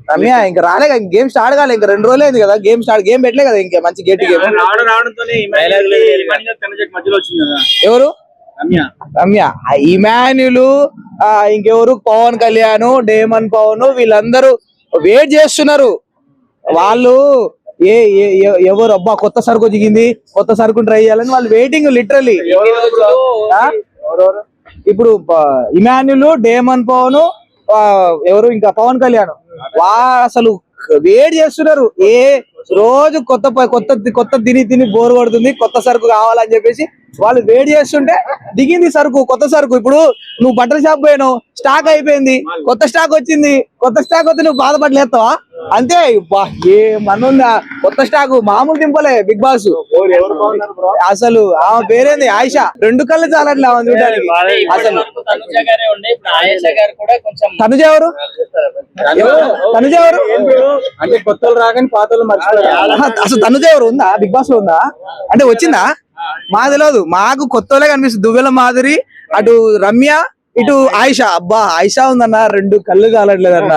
రమ్య ఇంకా రాలే, game start కాలే, ఇంకా 2 రోజులు అయింది కదా గేమ్ స్టార్ట్. గేమ్ పెట్టలే కదా ఇంకా మంచి గేట్ గేమ్. ఎవరు? రమ్య, ఇమాన్యులు, ఇంకెవరు, పవన్ కళ్యాణ్, డేమన్ పవన్, వీళ్ళందరూ వెయిట్ చేస్తున్నారు. వాళ్ళు ఎవరు అబ్బా కొత్త సరుకు దిగింది, కొత్త సరుకు ట్రై చేయాలని వాళ్ళు వెయిటింగ్ లిటరలీ. ఇప్పుడు ఇమాన్యులు, డేమన్ పవన్, ఎవరు ఇంకా పవన్ కళ్యాణ్, అసలు వెయిట్ చేస్తున్నారు. రోజు కొత్త కొత్త కొత్త తిని బోర్ పడుతుంది, కొత్త సరుకు కావాలని చెప్పేసి వాళ్ళు వెయిట్ చేస్తుంటే దిగింది సరుకు, కొత్త సరుకు. ఇప్పుడు నువ్వు బట్టల షాప్ పోయినావు, స్టాక్ అయిపోయింది, కొత్త స్టాక్ వచ్చింది. కొత్త స్టాక్ వస్తే నువ్వు బాధపడలేస్తావా? అంతే, ఏ మనుందా కొత్త స్టాక్ మామూలు దింపలే బిగ్ బాస్. అసలు ఆమె పేరేంది, ఆయిషా. 2 కళ్ళు చాలట్లే ఆమె చూడడానికి. అసలు తనుజ ఎవరు? తనుజ ఎవరు అంటే కొత్త రాగానే పాత అసలు తనుజ ఎవరు ఉందా బిగ్ బాస్ లో? ఉందా అంటే వచ్చిందా? మాకు తెలియదు, మాకు కొత్తలే కనిపిస్తుంది. దువ్వెల మాధురి, అటు రమ్య, ఇటు ఆయిషా. అబ్బా ఆయిషా ఉందన్న, 2 కళ్ళు చాలట్లేదన్న.